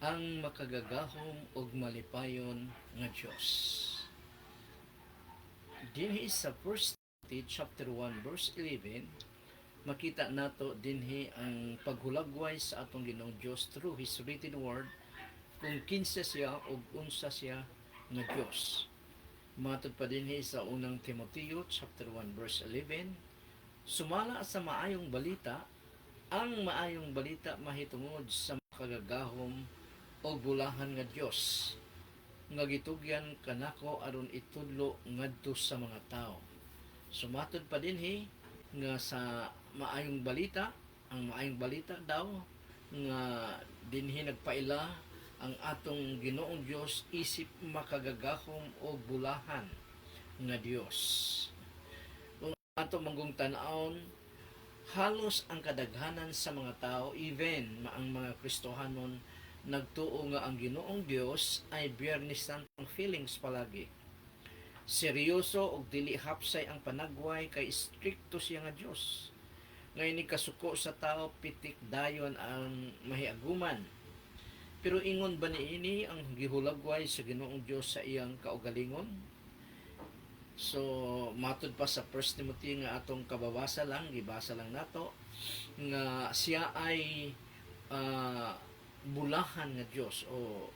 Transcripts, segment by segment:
ang makagagahom ug malipayon nga Dios. Dinhi sa 1 Timothy chapter 1 verse 11, makita nato dinhi ang paghulagway sa atong Ginoong Dios through His written word kung kinsa siya ug unsa siya nga Dios. Matod pa dinhi sa unang Timoteo chapter 1 verse 11, sumala sa maayong balita, ang maayong balita mahitungod sa makagagahom o bulahan nga Dios nga gitugyan kanako aron itudlo ngadto sa mga tao. Sumatod pa dinhi nga sa maayong balita, ang maayong balita daw nga dinhi nagpaila ang atong Ginoong Dios isip makagagahom o bulahan nga Dios. Kung ato manggong tan-awon, halos ang kadaghanan sa mga tao, even ang mga Kristohanon, nagtuo nga ang Ginoong Dios ay Biyernes Santong feelings palagi. Seryoso og dili hapsay ang panagway kay stricto siya nga Dios. Ngayon ni kasuko sa tao pitik dayon ang mahiaguman. Pero ingon ba niini ang gihulagway sa Ginoong Dios sa iyang kaugalingon? So matud pa sa 1 Timothy nga atong kababasa lang, gibasa lang nato nga siya ay bulahan nga Dios o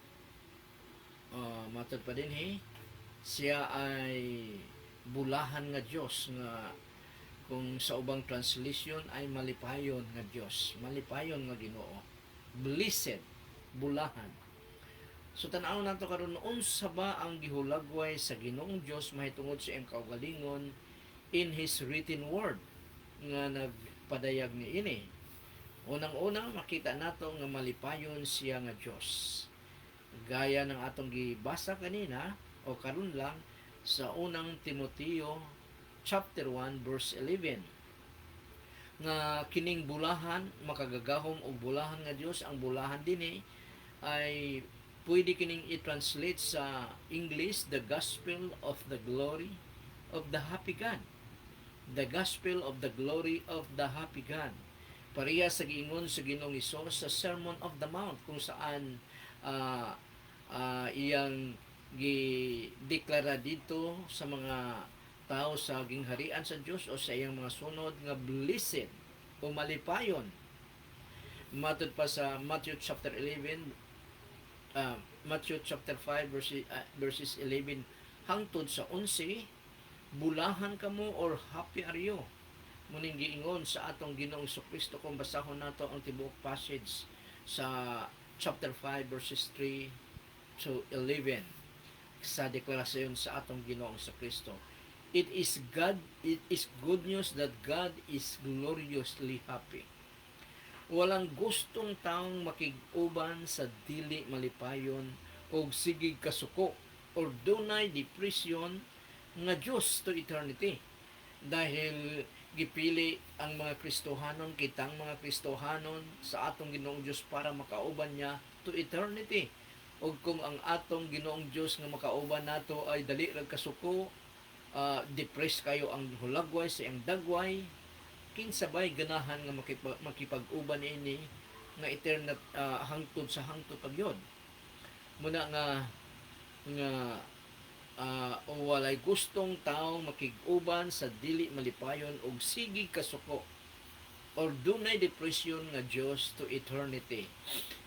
matud pa din siya ay bulahan nga Dios nga kung sa ubang translation ay malipayon nga Dios, malipayon nga Ginoo, blessed, bulahan. So tan-aw nato karon unsa ba ang gihulagway sa Ginoong Dios mahitungod sa iyang kaugalingon in His written word nga nagpadayag niini. Unang-una makita nato nga malipayon siya nga Dios. Gaya ng atong gibasa kanina o karon lang sa unang Timoteo chapter 1 verse 11 nga kining bulahan makagagahom og bulahan nga Dios. Ang bulahan dinhi ay pwede kining i-translate sa English, the gospel of the glory of the happy God. The gospel of the glory of the happy God. Pareha sa giingon sa Ginoong Hesus sa Sermon of the Mount kung saan iyang gideklara dito sa mga tao sa gingharian sa Dios o sa iyang mga sunod nga blessed o malipayon. Matod pa sa Matthew chapter 11, Matthew chapter 5 verses 11 hangtod sa 11, bulahan kamo or happy are you. Muning giingon sa atong Ginoong Kristo kung basahon nato ang tibuok passage sa chapter 5 verses 3 to 11 sa deklarasyon sa atong Ginoong Kristo. It is good news that God is gloriously happy. Walang gustong taong makig-uban sa dili malipayon o sigig kasuko or dunay depression nga Dios to eternity. Dahil gipili ang mga Kristohanon, kitang mga Kristohanon sa atong Ginoong Dios para makauban niya to eternity. O kung ang atong Ginoong Dios nga makauban nato ay dali ra kasuko, depressed kayo ang hulagway sa iyang dagway, kinsabay ganahan nga makipag-uban ini nga eternal hangtod sa hangtod pagyod. Muna nga walay gustong tao makig-uban sa dili malipayon og sige kasuko or dunay depression nga Dios to eternity.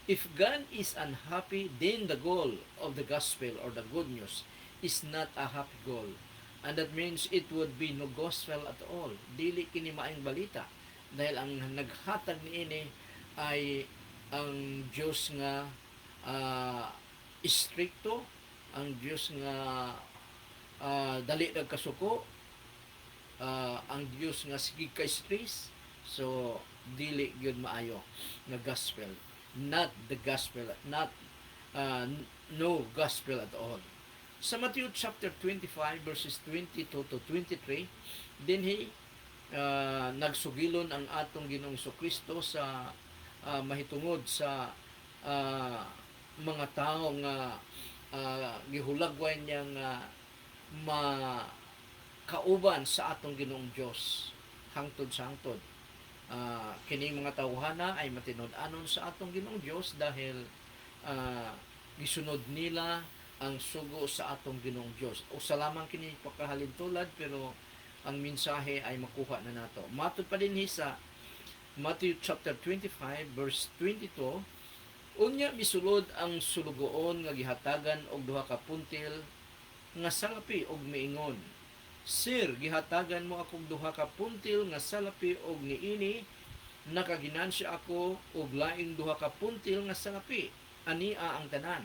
If God is unhappy, then the goal of the gospel or the good news is not a happy goal. And that means it would be no gospel at all. Dili kini maayong balita. Dahil ang naghatag niini ay ang Diyos nga istrikto, ang Diyos nga dali nagkasuko, ang Diyos nga sige ka stress. So dili gyud maayo nga gospel. Not the gospel, not no gospel at all. Sa Matthew chapter 25 verses 22 to 23, dinhi nagsugilon ang atong Ginoong Kristo sa mahitungod sa mga tao nga gihulagway niya nga makauban sa atong Ginoong Dios hangtod sa hangtod. Kining mga tawhana ay matinud-anon sa atong Ginoong Dios dahil ah, gisunod nila ang sugo sa atong Ginoong Dios. O sa lamang kini pagkahalintulad pero ang mensahe ay makuha na nato. Matud pa din sa Matthew chapter 25 verse 22, unya misulod ang sulugoon nga gihatagan og duha ka puntil nga salapi og miingon, Sir, gihatagan mo akong duha ka puntil nga salapi og niini, nakaginansya ako og laing duha ka puntil nga salapi. Ania ang tanan.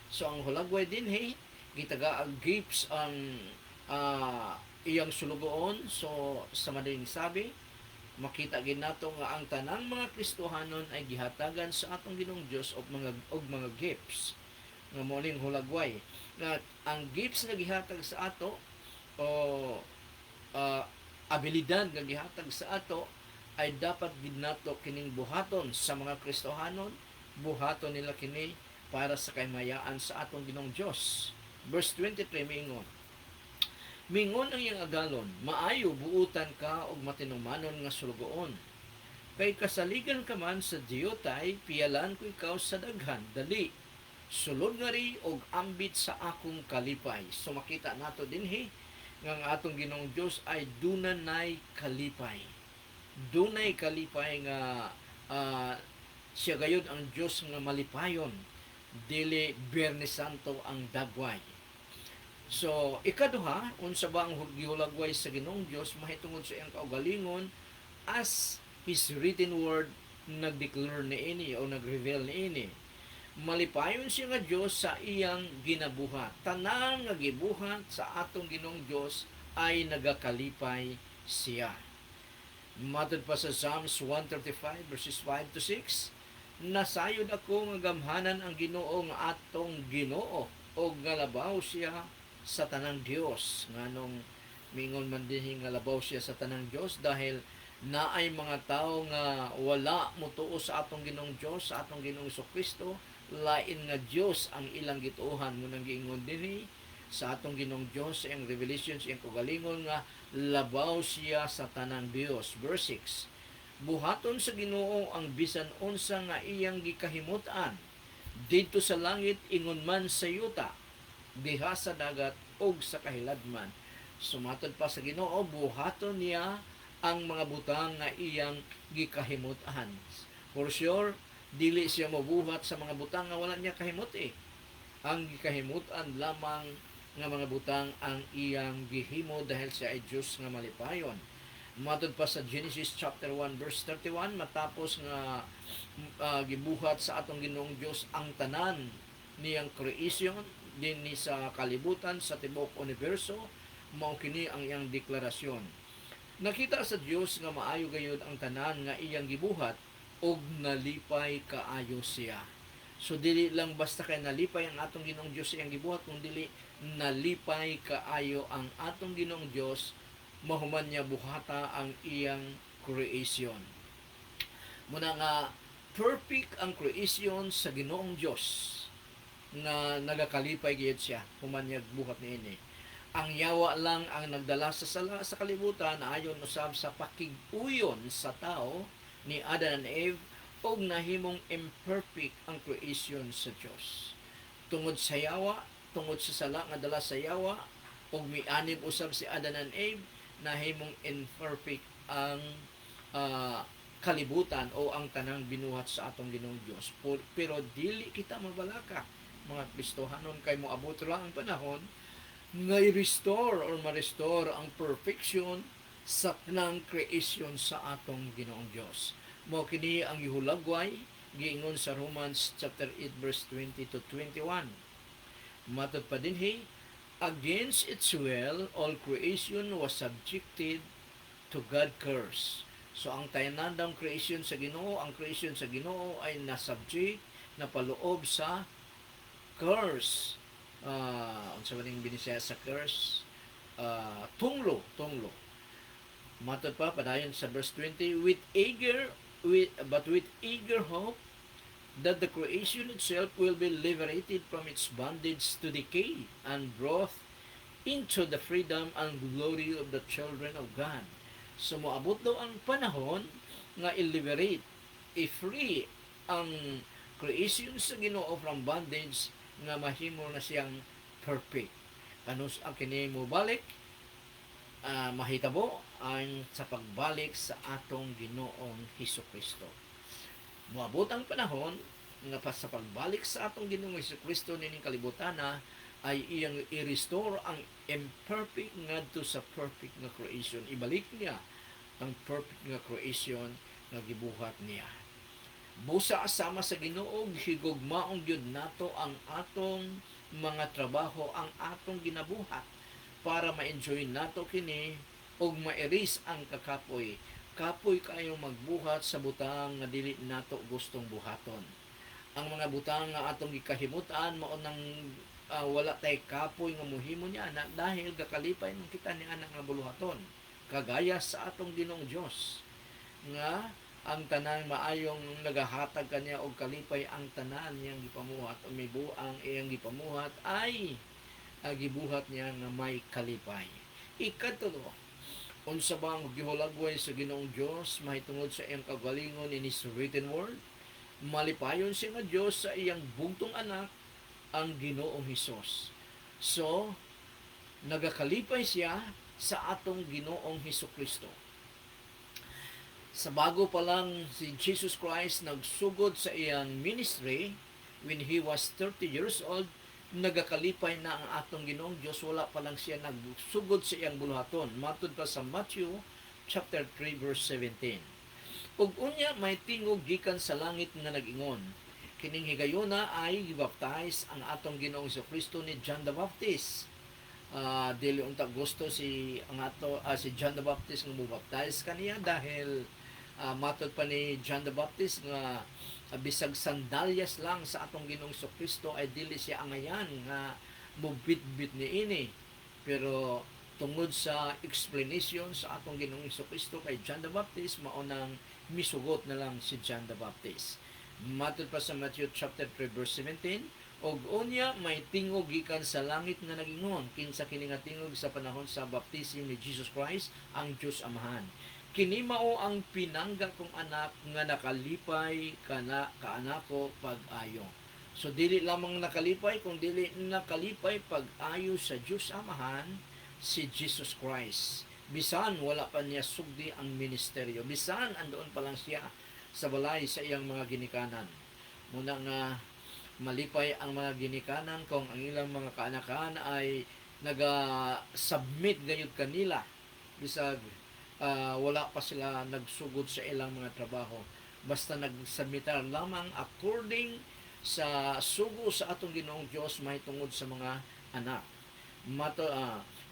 So ang hulagway dinhi gitagaag gifts ang iyang sulugoon. So sa madaling sabi, makita gid nato nga ang tanang mga Kristohanon ay gihatagan sa atong Ginoong Dios og mga gifts nga moning hulagway. Nga ang gifts nga gihatag sa ato o abilidad nga gihatag sa ato ay dapat gid nato kining buhaton sa mga Kristohanon, buhaton nila kini para sa kaymayaan sa atong Ginoong Dios. Verse 23 mingon ang iyang agalon, maayo buutan ka og matinumanon nga sulugoon. Kay kasaligan ka man sa diyotay, piyalan ko ikaw sa daghan, dali. Sulod nga ri og ambit sa akong kalipay. So makita nato dinhi nga ang atong Ginoong Dios ay dunay kalipay. Dunay kalipay nga siya gayud ang Dios nga malipayon, dili Biyernes Santo ang dagway. So, ikaduha, unsa ba ang gihulagway sa Ginoong Dios mahitungod sa iyang kaugalingon as His written word nag-declare niini o nag-reveal niini. Malipayon siya nga Dios sa iyang ginabuhat. Tanang nga gibuhat sa atong Ginoong Dios ay nagakalipay siya. Matod pa sa Psalms 135 verses 5 to 6, nasayod ako nga gamhanan ang Ginoo nga atong Ginoo o galabaw siya sa tanang Dios. Nganong mingon man dinhi nga labaw siya sa tanang Dios dahil naay mga tao nga wala motuo sa atong Ginoong Dios, sa atong Ginoong Kristo, lain nga Dios ang ilang gituohan. Ngunang giingon dinhi sa atong Ginoong Dios sa iyang revelation, sa iyang kaugalingon nga labaw siya sa tanang Dios. Verse 6, buhaton sa Ginoo ang bisan unsa nga iyang gikahimutan didto sa langit ingon man sa yuta, diha sa dagat og sa kahiladman. Sumatod pa sa Ginoo, buhaton niya ang mga butang nga iyang gikahimutan. For sure, dili siya mabuhat sa mga butang nga wala niya kahimot Ang gikahimutan lamang nga mga butang ang iyang gihimo dahil siya ay Diyos nga malipayon. Matod pa sa Genesis chapter 1 verse 31, matapos nga gibuhat sa atong Ginoong Dios ang tanan niyang creation dinhi sa kalibutan sa tibuok universo, mao kini ang iyang deklarasyon. Nakita sa Dios nga maayo gayud ang tanan nga iyang gibuhat og nalipay kaayo siya. So dili lang basta kay nalipay ang atong Ginoong Dios sa iyang gibuhat, kundi nalipay kaayo ang atong Ginoong Dios, mahuman niya buhata ang iyang creation. Muna nga perfect ang creation sa Ginoong Dios nga nagakalipay gayud siya human niya buhat niini. Ang yawa lang ang nagdala sa sala sa kalibutan ayon usab sa pakig-uyon sa tao ni Adam and Eve og nahimong imperfect ang creation sa Dios. Tungod sa yawa, tungod sa sala nga dala sa yawa og mianib usab si Adam and Eve, nahimong imperfect ang kalibutan o ang tanang binuhat sa atong Ginoong Dios. Pero dili kita mabalaka mga Kristohanon kay moabot ra ang panahon nga i-restore or ma-restore ang perfection sa tanang creation sa atong Ginoong Dios. Mao kini ang gihulagway giingon sa Romans chapter 8 verse 20 to 21. Matod pa dinhi, against its will all creation was subjected to God curse. So ang tayanandang creation sa Ginoo, ang creation sa Ginoo ay nasubject, napaloob sa curse. Unsa man ning binisaya sa curse? Tunglo. Matod pa padayon sa verse 20, with eager hope that the creation itself will be liberated from its bondage to decay and brought into the freedom and glory of the children of God. So moabot daw ang panahon nga i-liberate, i-free ang creation sa Ginoo from bondage nga mahimo na siyang perfect. Kanus ang kini mo balik mahitabo ang sa pagbalik sa atong Ginoong Hesukristo. Moabot ang panahon nga pa sa pagbalik sa atong Ginoong Hesukristo nining kalibutana ay iyang i-restore ang imperfect ngadto sa perfect nga creation. Ibalik niya ang perfect nga creation nga gibuhat niya. Busa sama sa Ginoo, higugmaong gyud nato ang atong mga trabaho, ang atong ginabuhat para ma-enjoy nato kini ug ma-erase ang kakapoy. Kapoy kayo magbuhat sa butang nga dili nato gustong buhaton. Ang mga butang nga atong gikahimutan mao nang wala tay kapoy nga muhimo niya na dahil gakalipay man kita ni anak nga buluhaton. Kagaya sa atong Ginoong Dios nga ang tanan maayong nagahatag kaniya og kalipay ang tanan niyang gipamuhat o may buang iyang gipamuhat ay gibuhat niya nga may kalipay. Ikatulo, unsa bang gihulagway sa Ginoong Dios mahitungod sa iyang kagalingon in His written word? Malipayon siya nga Dios sa iyang bugtong anak ang Ginoong Hesus. So, nagakalipay siya sa atong Ginoong Hesukristo. Sa bago pa lang si Jesus Christ nagsugod sa iyang ministry when He was 30 years old, nagakalipay na ang atong Ginoong Diyos. Wala pa lang siya nagsugod sa iyang buluhaton. Matud pa sa Matthew chapter 3 verse 17. Ug unya may tingog gikan sa langit nga nag-ingon, kining higayuna ay gibaptize ang atong Ginoong Kristo ni John the Baptist. Dili unta gusto si John the Baptist nga mubaptize kaniya dahil matod pa ni John the Baptist nga bisag sandalyas lang sa atong Ginoong Kristo ay dili siya angayan nga mubit-bit niini. Pero tungod sa explanation sa atong Ginoong Kristo kay John the Baptist, maunang misugot na lang si John the Baptist. Matod pa sa Matthew chapter 3 verse 17, og unya may tingog gikan sa langit nga nagingon, kinsa kini nga tingog sa panahon sa baptism ni Jesus Christ, ang Dios Amahan. Kini mao ang pinangga kong anak nga nakalipay kana kaanako pag-ayo. So dili lamang nakalipay kung dili nakalipay pag-ayo sa Dios Amahan si Jesus Christ. Bisan wala pa niya sugdi ang ministeryo, bisan andoon pa lang siya sa balay sa iyang mga ginikanan. Muna nga malipay ang mga ginikanan kung ang ilang mga kaanakan ay naga-submit gayud kanila bisag wala pa sila nagsugod sa ilang mga trabaho. Basta nagsubmitar lamang according sa sugo sa atong Ginoong Dios mahitungod sa mga anak.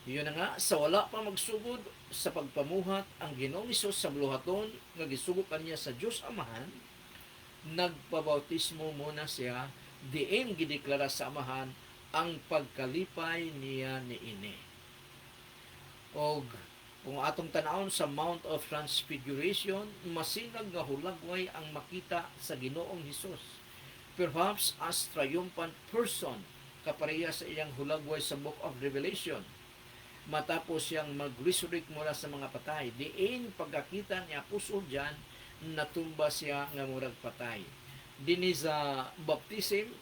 Yun na nga, sa wala pa magsugod sa pagpamuhat ang Ginoong Hesus sa buluhaton nga gisugod kaniya sa Dios Amahan, nagpabautismo muna siya, diin gideklara sa Amahan ang pagkalipay niya niini. Og kung atong tanawon sa Mount of Transfiguration, masinag nga hulagway ang makita sa Ginoong Hesus. Perhaps as triumphant person, kapareha sa iyang hulagway sa Book of Revelation. Matapos siyang mag-resurrect mula sa mga patay, diin pagkakita ni Apostol John, natumba siya nga murag patay. Dinhi sa baptism,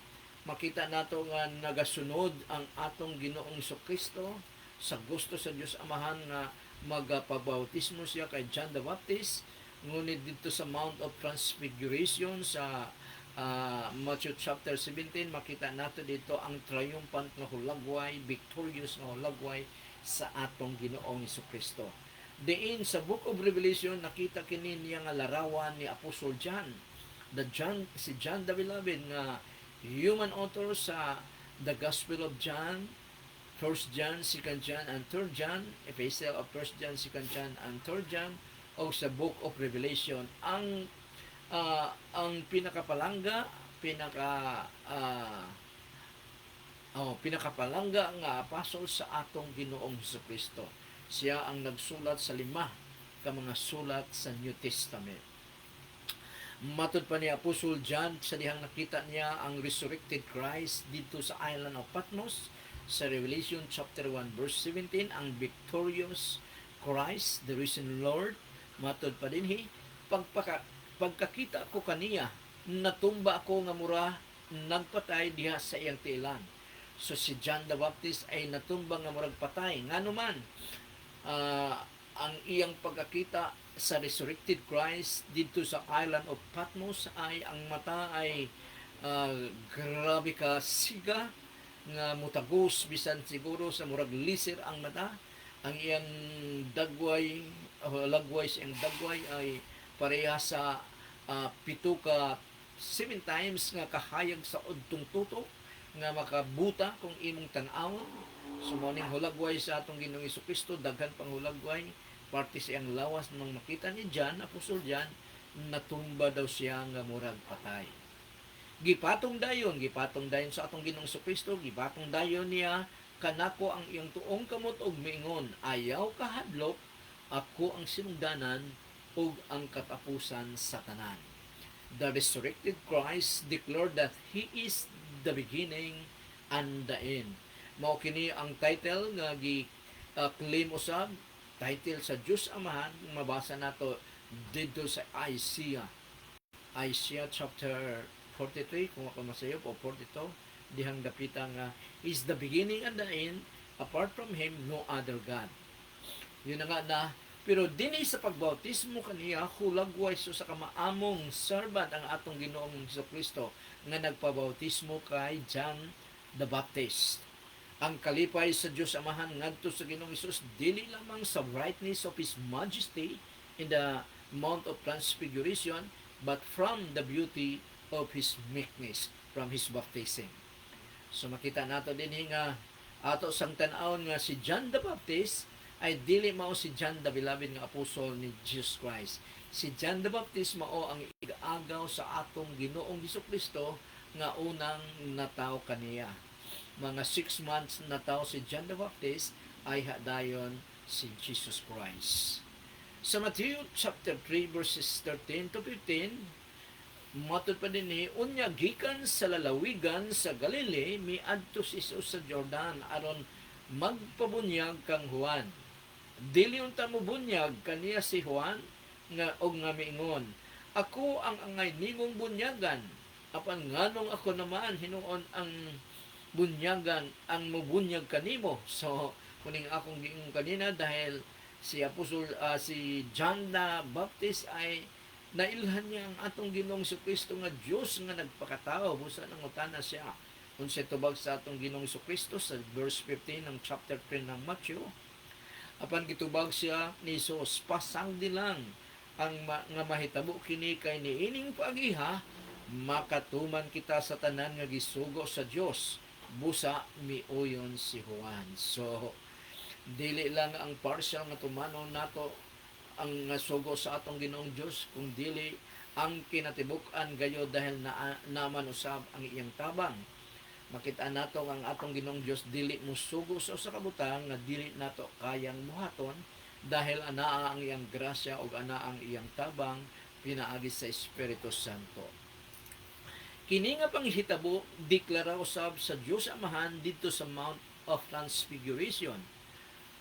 makita nato nga nagasunod ang atong Ginoong Kristo sa gusto sa Dios Amahan nga magpabautismo siya kay John the Baptist. Ngunit dito sa Mount of Transfiguration sa Matthew chapter 17, makita nato dito ang triumphant nga hulagway, victorious nga hulagway sa atong Ginoong Kristo. Diin sa Book of Revelation, nakita kini niya nga larawan ni Apostle John. Si John the Beloved nga human author sa the Gospel of John, 1 John, 2 John, and 3 John, Epistle of 1 John, 2 John, and 3 John, o sa Book of Revelation. Ang pinakapalangga nga apostol sa atong Ginoong Kristo. Siya ang nagsulat sa 5 ka mga sulat sa New Testament. Matod pa ni Apostle John, sa dihang nakita niya ang resurrected Christ dito sa island of Patmos, sa Revelation chapter 1 verse 17, ang victorious Christ, the risen Lord. Matod pa dinhi, pagkakita ko kaniya, natumba ako nga mura nagpatay diha sa iyang tiilan. So si John the Baptist ay natumba nga murag patay. Nganuman, ang iyang pagkakita sa resurrected Christ dito sa island of Patmos ay ang mata ay grabe ka siga nga mutagos bisan siguro sa murag liser ang mata. Ang iyang dagway lagway sa iyang dagway ay pareha sa 7 times nga kahayag sa udtong tutok nga makabuta kung imong tan-awon. So morning hulagway sa atong Ginoong Kristo, daghan pang hulagway, parte sa iyang lawas nung makita ni John, Apostol John, natumba daw siya nga murag patay. Gipatong dayon sa atong Ginoong Kristo, gipatong dayon niya, kanako ang iyang tuong kamot og miingon, ayaw kahadlok, ako ang sinugdanan ug ang katapusan sa tanan. The resurrected Christ declared that He is the beginning and the end. Mao kini ang title nga gi-claim usab, title sa Dios Amahan, mabasa nato dito sa Isaiah chapter 43 kung ako masayop o 42, dihang dapita nga is the beginning and the end, apart from Him no other God. Yun na nga na, pero dinhi sa pagbautismo kaniya hulagway so sa kamaamong servant ang atong Ginoong Kristo nga nagpabautismo kay John the Baptist. Ang kalipay sa Dios Amahan ngadto sa Ginoong Hesus dili lamang sa brightness of His majesty in the Mount of Transfiguration, but from the beauty of His meekness, from His baptism. So makita nato din nga ato sang tan-awon nga si John the Baptist ay dili mao si John the Beloved nga apostol ni Jesus Christ. Si John the Baptist mao ang igaagaw sa atong Ginoong Kristo nga unang nataw kaniya. Mga 6 months nataw si John the Baptist ay hadayon si Jesus Christ. Sa Matthew chapter 3 verses 13 to 15, matod pa din unya gikan sa lalawigan sa Galilee miadto si Jesus sa Jordan aron magpabunyag kang Juan. Dili unta mo bunyag kaniya si Juan nga og nga miingon, ako ang angay nimong bunyagan, apan nganong ako naman hinuon ang bunyagan ang mubunyag kanimo. So kuning akong giingon kanina dahil si Apostol si John the Baptist ay nailhan niya ang atong Ginoong Kristo nga Dios nga nagpakatao busa nangutana siya unsa tubag sa atong Ginoong Kristo sa verse 15 ng chapter 3 ng Matthew. Apan gitubag siya ni Jesus, pasang dilang ang nga mahitabo kini kay niining paagiha, makatuman kita sa tanan nga gisugo sa Dios, busa miuyon si Juan. So dili lang ang partial nga tumanon nato ang sugo sa atong Ginoong Dios, kung dili ang kinatibuk-an gayo dahil naman usab ang iyang tabang. Makita nato ang atong Ginoong Dios dili musugo sa usa ka butang nga dili nato kayang muhaton dahil anaa ang iyang grasya ug anaa ang iyang tabang pinaagi sa Espiritu Santo. Kini nga panghitabo deklara usab sa Dios Amahan dito sa Mount of Transfiguration.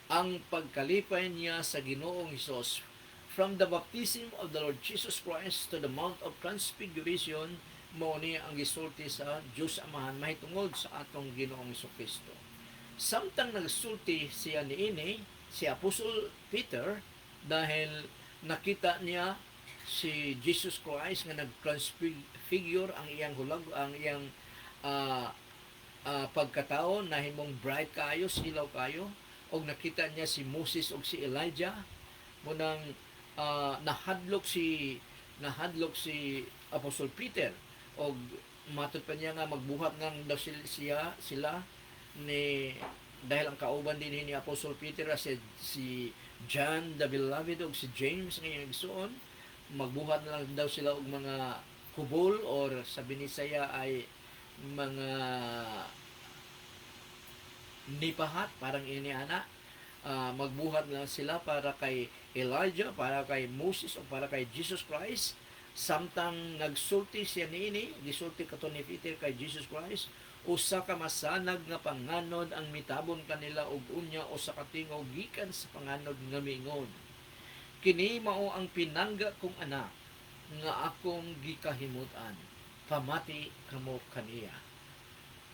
Ang pagkalipay niya sa Ginoong Hesus from the baptism of the Lord Jesus Christ to the Mount of Transfiguration, mao ni ang gisulti sa Dios Amahan mahitungod sa atong Ginoong Kristo. Samtang nagsulti siya niini si Apostol Peter dahil nakita niya si Jesus Christ nga nag-transfigure ang iyang pagkatao na himong bright kayo, silaw kayo, og nakita niya si Moses og si Elijah munang nahadlok si Apostol Peter og matod pa niya nga magbuhat nang daw sila ni dahil ang kauban din ni Apostol Peter si John the Beloved og si James nga igsoon, magbuhat na lang daw sila og mga kubol or sa Binisaya ay mga nipahat, parang iniana. Magbuhat na sila para kay Elijah, para kay Moses o para kay Jesus Christ. Samtang nagsulti siya niini, gisulti kato ni Peter kay Jesus Christ, usa ka masanag nga panganod ang mitabon kanila og unya o sa katingaw gikan sa panganod nga miingon, kini mao ang pinangga kong anak nga akong gikahimutan, pamati kamo kaniya.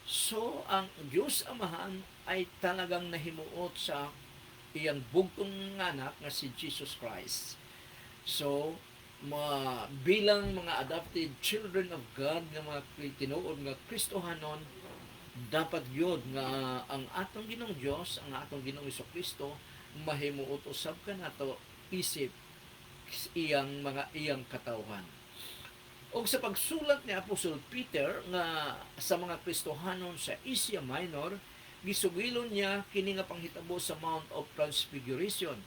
So, ang Diyos Amahan ay talagang nahimuot sa iyang bugtong nga anak nga si Jesus Christ. So, bilang mga adopted children of God nga mga tinuod nga Kristohanon, dapat yun nga ang atong Ginong Dios, ang atong Ginong Kristo mahimuot usab kanato isip iyang katawhan. O sa pagsulat ni Apostol Peter nga sa mga Kristohanon sa Asia Minor, gisugilon niya kini nga panghitabo sa Mount of Transfiguration.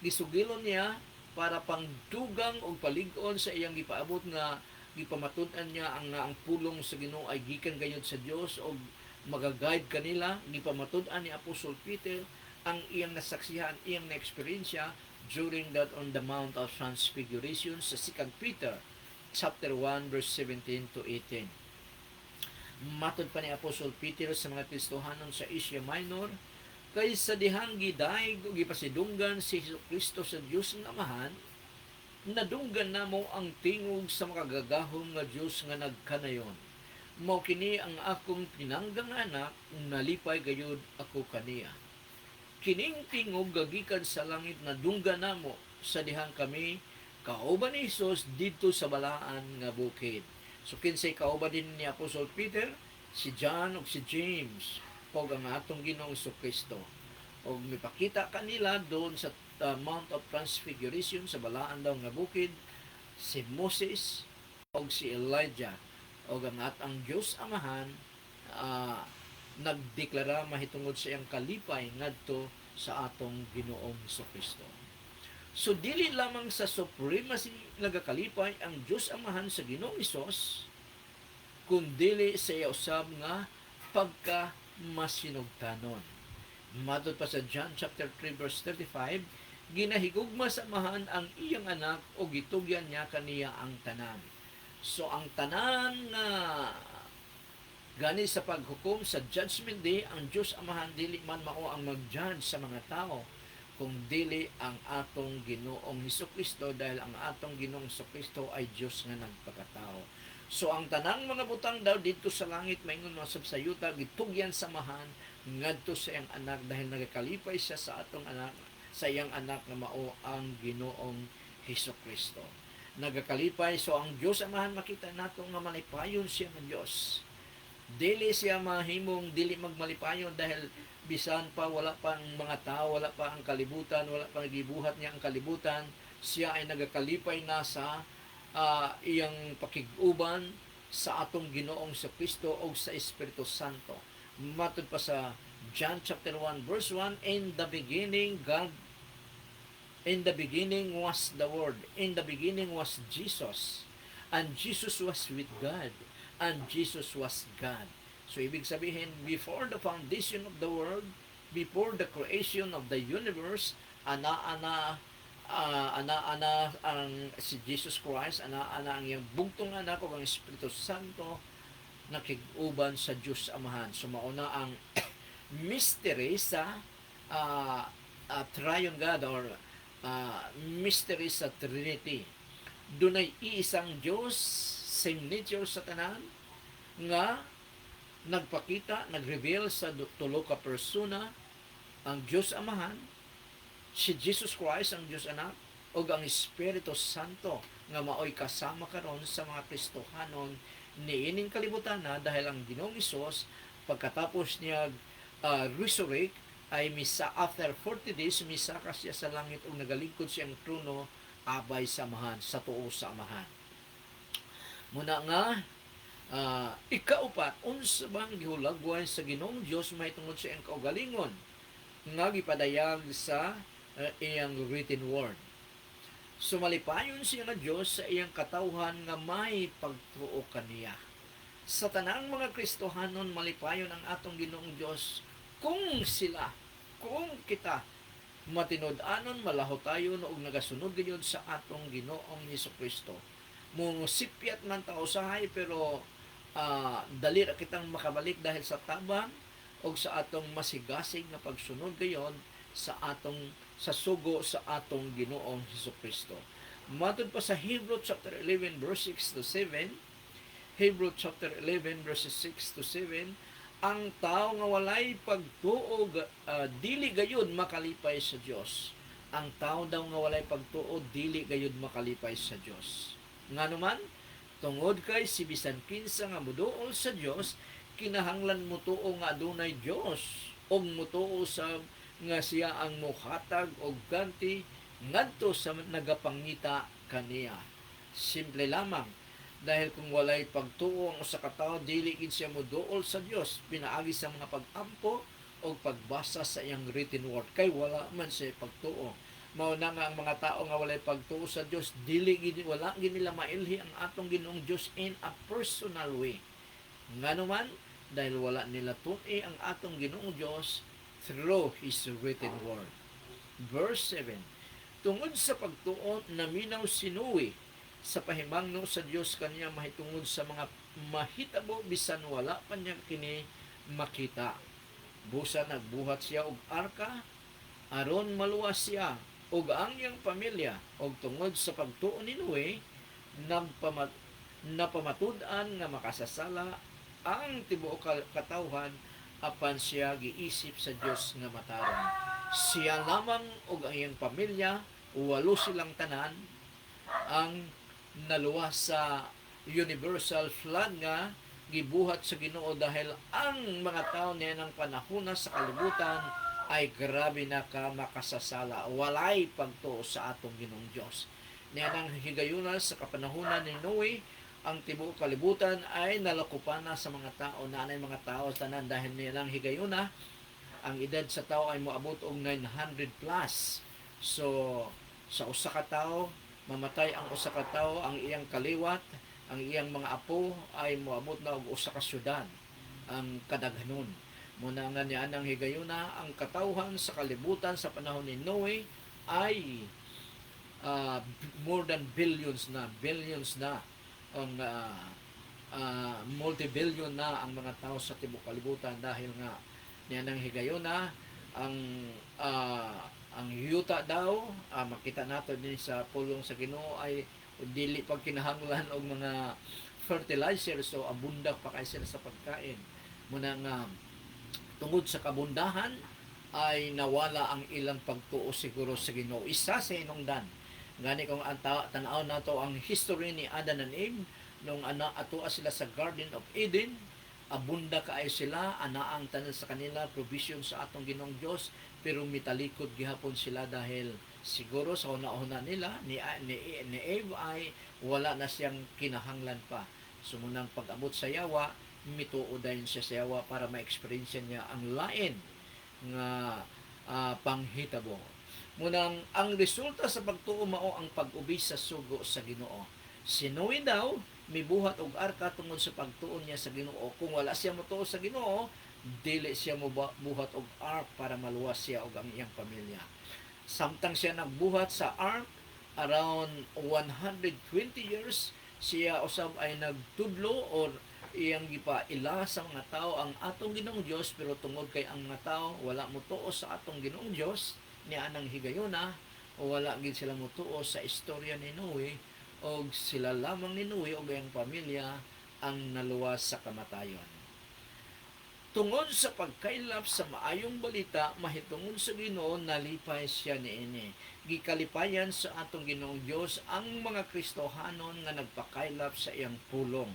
Gisugilon niya para pangdugang o palig-on sa iyang gipaabot nga gipamatud-an niya ang pulong sa Ginoo ay gikan gayud sa Dios o magaguide kanila. Gipamatud-an ni Apostol Peter ang iyang nasaksihan, iyang na-experiensya during that on the Mount of Transfiguration sa 2 Peter chapter 1 verse 17 to 18. Matod pa ni Apostol Peter sa mga Kristohanon sa Asia Minor, kay sa dihang gidayeg ug gipasidunggan si Kristo sa Dios nga Amahan, nadunggan namo ang tingog sa makagagahom nga Dios nga nagkanayon. Mao kini ang akong pinanggang anak, nalipay gayud ako kaniya. Kining tingog gagikan sa langit nadunggan namo sa dihang kami kauban ni Jesus dito sa balaan nga bukid. So kinsay kauban din ni Apostol Peter, si John ug si James, o ang atong Ginoong Kristo. O mipakita kanila doon sa Mount of Transfiguration sa balaan daw nga bukid, si Moses o si Elijah. O ang atang Diyos Amahan nagdeklara mahitungod sa iyang kalipay ngadto sa atong Ginoong Kristo. So, dili lamang sa supremacy nagakalipay ang Diyos Amahan sa Ginoong Hesus, kundili sa iya usab nga pagka-masinugtanon. Matod pa sa John chapter 3 verse 35, ginahigugma sa Amahan ang iyang anak o gitugyan niya kaniya ang tanan. So, ang tanan nga gani sa paghukom sa Judgment Day, ang Diyos Amahan dili man mao ang mag-judge sa mga tao, kung dili ang atong Ginoong Hesukristo, dahil ang atong Ginoong Hesukristo ay Diyos nga nagpakatao. So ang tanang mga butang daw dito sa langit maingon mga sabsayuta gitugyan samahan ngadto sa iyang anak dahil nagakalipay siya sa atong anak, sa iyang anak nga mao ang Ginoong Hesukristo. Nagakalipay, so ang Dios Amahan makita nato nga malipayon siya ng Dios. Dili siya mahimong dili magmalipayon dahil bisan pa wala pa ang mga tao, wala pa ang kalibutan, wala pa nagibuhat niya ang kalibutan, siya ay nagakalipay na sa iyang pakiguban sa atong Ginoong sa Kristo o sa Espiritu Santo. Matod pa sa John chapter 1 verse 1, in the beginning was the Word, in the beginning was Jesus, and Jesus was with God, and Jesus was God. So, ibig sabihin, before the foundation of the world, before the creation of the universe, ana ang si Jesus Christ, ana ang iyang bugtong anak o ang Espiritu Santo nakig-uban sa Diyos Amahan. So, mauna ang mystery sa Triune God or mystery sa Trinity. Dunay iisang Diyos, same nature sa tanan, nga nagpakita, nag-reveal sa tulo ka persona, ang Diyos Amahan, si Jesus Christ ang Diyos Anak, o ang Espiritu Santo nga maoy kasama karon sa mga Kristohanon niining kalibutan na dahil ang Ginoong Hesus pagkatapos niya resurrect ay after 40 days misaka siya sa langit ug nagalingkod siyang trono abay sa Amahan, sa tuo sa Amahan. Muna nga ikaupat, unsa bang gihulagway sa Ginoong Dios mahitungod sa iyang kaugalingon nga gipadayag sa iyang written word. Sumalipayon siya nga Dios sa iyang katawhan nga may pagtuo kaniya. Sa tanang mga Kristohanon malipayon ang atong Ginoong Dios kung kita matinud-anon malahotayon ug nagasunod gayud sa atong Ginoong Hesukristo. Musipyat man ta usahay pero dali ra kitang makabalik dahil sa tabang o sa atong masigasig na pagsunod gayon sa sugo sa atong Ginoong Hesukristo. Matod pa sa Hebrew chapter 11 verse 6 to 7, Hebrew chapter 11 verses 6 to 7, ang tao nga walay pagtuo dili gayud makalipay sa Dios. Ang tao daw nga walay pagtuo dili gayud makalipay sa Dios. Nganuman tungod kay si bisan kinsa nga moduol sa Dios, kinahanglan mo tuo nga adunay Dios og motuo sa nga siya ang mohatag og ganti ngadto sa nagapangita kaniya. Simple lamang, dahil kung walay pagtuo ang usa ka tawo, dili gid siya moduol sa Dios pinaagi sa mga pag-ampo o pagbasa sa iyang written word, kay wala man siya pagtuo. Mao na nga ang mga tao nga walay pagtuo sa Dios, wala gid nila mailhi ang atong Ginoong Dios in a personal way. Nganuman dahil wala nila tun-i ang atong Ginoong Dios through His written word. Verse 7, tungod sa pagtuo naminaw si Noe sa pahimangno sa Dios kaniya mahitungod sa mga mahitabo bisan wala pa niya kini makita. Busa nagbuhat siya og arka aron maluwas siya ug ang iyang pamilya, og tungod sa pagtuo ni Noe napamatud-an nga makasasala ang tibuok katawhan apan siya giisip sa Dios nga matarong. Siya lamang ug ang iyang pamilya, walo silang tanan, ang naluwas sa universal flood nga gibuhat sa Ginoo, dahil ang mga tao niya ng panahon sa kalibutan ay grabe na ka makasasala, walay pagtuo sa atong Ginoong Dios. Niya nang higayunan sa kapanahunan ni Noe, ang tibuok kalibutan ay nalakupan na sa mga tao, na anay mga tao tanan, dahil nilang higayuna ang edad sa tao ay moabot og 900 plus. So sa usa ka tawo mamatay ang usa ka tawo, ang iyang kaliwat, ang iyang mga apo ay moabot na og usa ka syudad ang kadaghanon. Muna nga niya nang higayuna ang katawhan sa kalibutan sa panahon ni Noe ay more than billions na ang multi-billion na ang mga tao sa tibuok kalibutan, dahil nga niya nang higayuna ang yuta daw, makita nato din sa pulong sa Ginoo ay dili pag kinahanglan og mga fertilizer, so abunda pa kay sila sa pagkain. Muna nga tungod sa kabundahan ay nawala ang ilang pagtuo siguro sa Ginoo. Isa sa hinungdan gani kung tanaw nato ang history ni Adan and Eve nung atoa sila sa Garden of Eden, abunda kaay sila, anaang tanan sa kanila provision sa atong Ginoong Dios, pero mitalikod gihapon sila dahil siguro sa una-una nila ni Eve ay wala na siyang kinahanglan pa. Sumunang pag-abot sa yawa, mituo dayon siya sa yawa para ma-experience niya ang lain nga panghitabo. Munang ang resulta sa pagtuo mao ang pag-ubi sa sugo sa Ginoo. Si Noe daw mibuhat og arka tungod sa pagtuon niya sa Ginoo. Kung wala siya motuo sa Ginoo, dili siya buhat og ark para maluwas siya og ang iyang pamilya. Samtang siya nagbuhat sa ark around 120 years, siya usab ay nagtudlo or iyang gipaila sa mga tao ang atong Ginoong Dios, pero tungod kay ang mga tao wala motuo sa atong Ginoong Dios, niya anang higayuna o wala gid sila motuo sa istorya ni Noe, og sila lamang ni Noe og iyang pamilya ang naluwas sa kamatayon. Tungod sa pagkailap sa maayong balita mahitungod sa Ginoo, nalipay siya niini. Gikalipayan sa atong Ginoong Dios ang mga Kristohanon nga nagpakailap sa iyang pulong.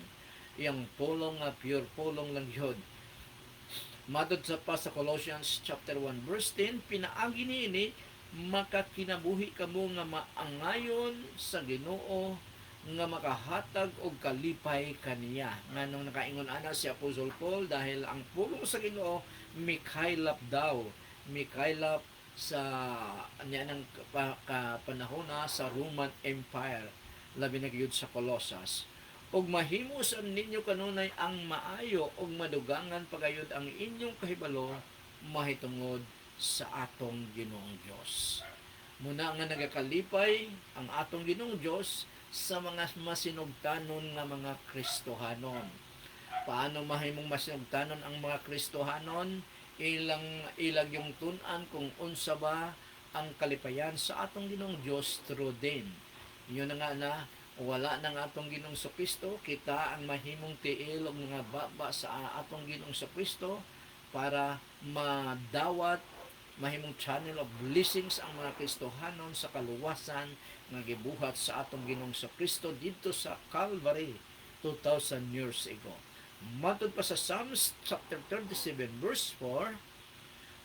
Iyang pulong nga pure pulong lang yun. Madod sa Colossians chapter 1 verse 10, pinaagi niini makakinabuhi kamo nga maangayon sa Ginoo nga makahatag og kalipay kaniya. Nganong nakaingon ana si Apostle Paul, dahil ang pulong sa Ginoo mikaylap daw, mikaylap sa niyanang panahon sa Roman Empire, labi na gyud sa Colossus. Og mahimo sa ninyo kanunay ang maayo og madugangan pagayod ang inyong kahibalo mahitungod sa atong Ginoong Dios. Muna nga nagakalipay ang atong Ginoong Dios sa mga masinugtanon nga mga Kristohanon. Paano mahimong masinugtanon ang mga Kristohanon? Ilag yung tun-an kung unsa ba ang kalipayan sa atong Ginoong Dios through din. Yun na nga na Wala nang atong Ginoong Kristo, kita ang mahimong tiil og mga baba sa atong Ginoong Kristo para madawat mahimong channel of blessings ang mga Kristohanon sa kaluwasan nga gibuhat sa atong Ginoong Kristo dito sa Calvary 2,000 years ago. Matod pa sa Psalms chapter 37 verse 4,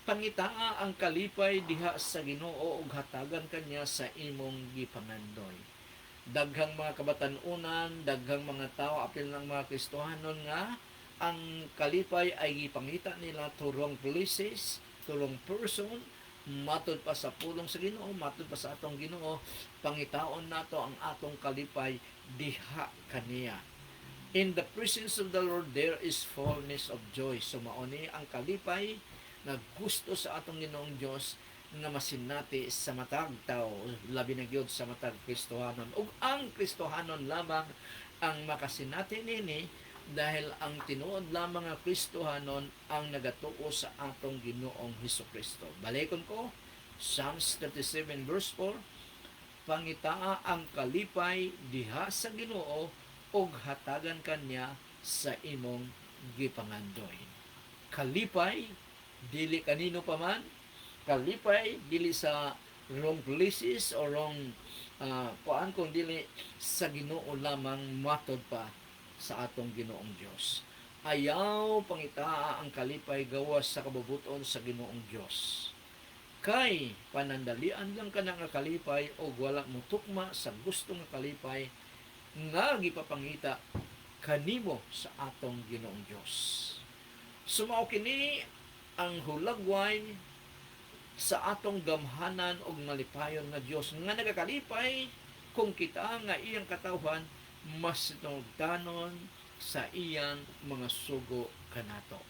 pangitaa ang kalipay diha sa Ginoo ug hatagan kanya sa imong gipangandoy. Daghang mga kabatan-unan, daghang mga tao, apil ng mga Kristohanon nga ang kalipay ay gipangita nila to wrong places, to wrong person, matod pa sa pulong sa Ginoo, matod pa sa atong Ginoo, pangitaon nato ang atong kalipay diha kaniya. In the presence of the Lord there is fullness of joy. So mauni ang kalipay na gusto sa atong Ginoong Dios nga masinati sa matag tao, labi na gyud sa matag Kristohanon, ug ang Kristohanon lamang ang makasinati nini, dahil ang tinuod lamang nga Kristohanon ang nagatuo sa atong Ginoong Hesukristo. Balikon ko, Psalms 37 verse 4, pangitaa ang kalipay diha sa Ginoo ug hatagan kanya sa imong gipangandoy. Kalipay dili kanino pa man, kalipay dili sa wrong places o wrong kuan, kung dili sa Ginoo lamang, matod pa sa atong Ginoong Dios. Ayaw pangitaa ang kalipay gawas sa kabubuton sa Ginoong Dios. Kay panandalian lang ka nga kalipay o wala mo tukma sa gusto nga kalipay nga gipapangita kanimo sa atong Ginoong Dios. Sumao kini ang hulagway sa atong gamhanan og malipayon nga Dios nga nagakalipay kung kita nga iyang katawhan mas tinugdanon sa iyang mga sugo kanato.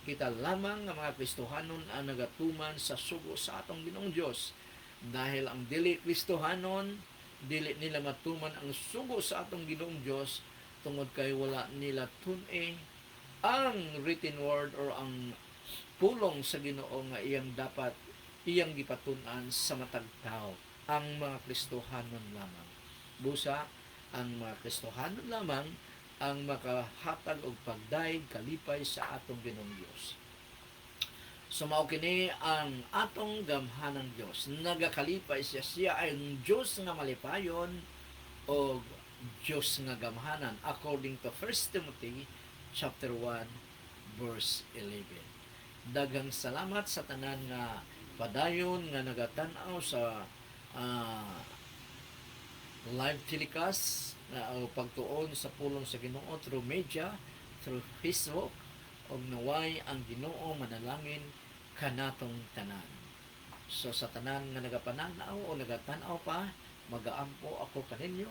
Kita lamang nga mga Kristohanon ang nagatuman sa sugo sa atong Ginoong Dios, dahil ang dili Kristohanon dili nila matuman ang sugo sa atong Ginoong Dios tungod kay wala nila tun-e ang written word or ang pulong sa Ginoo nga iyang gipatun-an sa matag tao. Ang mga Kristohanon lamang, busa ang mga Kristohanon lamang ang makahatag og pagdaig kalipay sa atong Ginoong Dios. Sumao kini ang atong gamhanang Dios, nagakalipay siya ay Dios nga malipayon o Dios nga gamhanan, according to 1 Timothy chapter 1 verse 11. Daghang salamat sa tanan nga padayon nga nagatan-aw sa live telecast na pagtuon sa pulong sa Ginoo through media, through Facebook, og naway ang Ginoo manalangin kanatong tanan. So sa tanan nga nagapananaw o nagatanaw pa, magaampo ako kaninyo.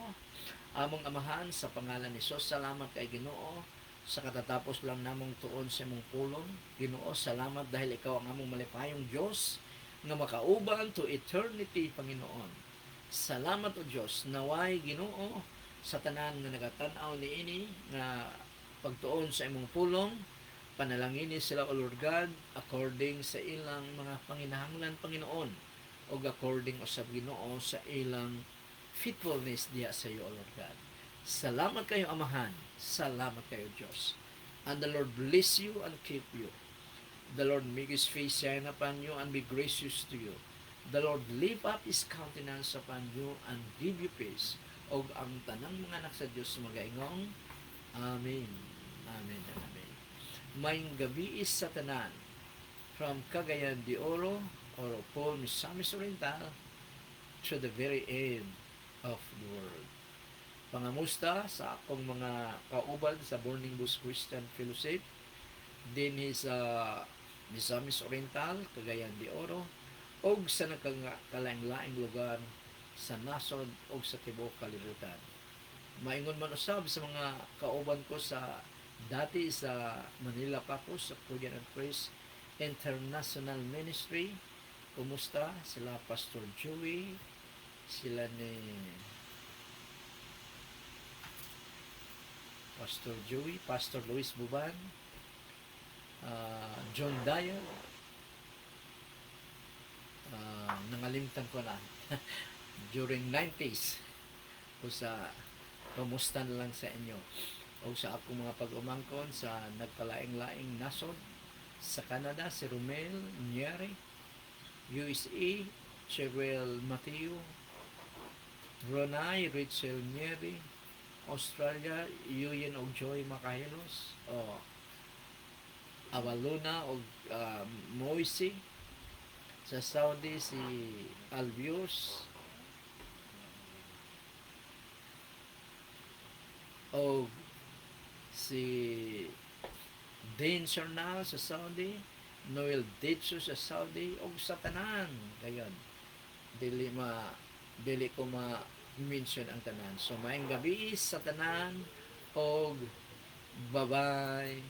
Among amahan, sa pangalan ni Jesus, salamat kay Ginoo sa katatapos lang namong tuon sa imong pulong. Ginoo, salamat dahil ikaw ang among malipayong Dios nga makauban to eternity, Panginoon. Salamat o Dios, naway Ginoo sa tanan nga nagatan-aw niini nga pagtuon sa imong pulong, panalangini sila o Lord God according sa ilang mga panginahanglan, Panginoon, o according usab Ginoo sa ilang faithfulness diya sa iyo, O Lord God. Salamat kayo Amahan, salamat kayo Diyos. And the Lord bless you and keep you. The Lord make His face shine upon you and be gracious to you. The Lord lift up His countenance upon you and give you peace. O ang tanang mga anak sa Diyos magaingong, Amen. Amen. Amen. Mayong gabi is sa tanan, from Cagayan de Oro, or Paul Misamis Oriental, to the very end of the world. Pangamusta sa akong mga kauban sa Burning Bush Christian Fellowship, din sa Misamis Oriental, Cagayan de Oro, o sa nakalaing-laing lugar sa nasod o sa tibuok kalibutan. Maingon man usab sa mga kauban ko sa dati sa Manila pa ko sa Korean and Praise International Ministry. Kumusta? Sila Pastor Joey, sila ni Pastor Joey, Pastor Luis Buban, John Dyer, nangalimtan ko na during 90s ko sa Kamusta na lang sa inyo o sa akong mga pag-umangkon sa nagkalaing-laing nasod sa Canada, si Romel Nyeri, USA, Cheryl Mateo, Brunei, Rachel Nyeri, Australia, Yuyin og Joy Makahilos, o Avaluna og Moise, sa Saudi si Albios, o si Dean Sarnal sa Saudi, Noel Ditso sa Saudi, o sa tanan kayon. Dili ko ma-mention ang tanan. So maayong gabi sa tanan, og bye-bye.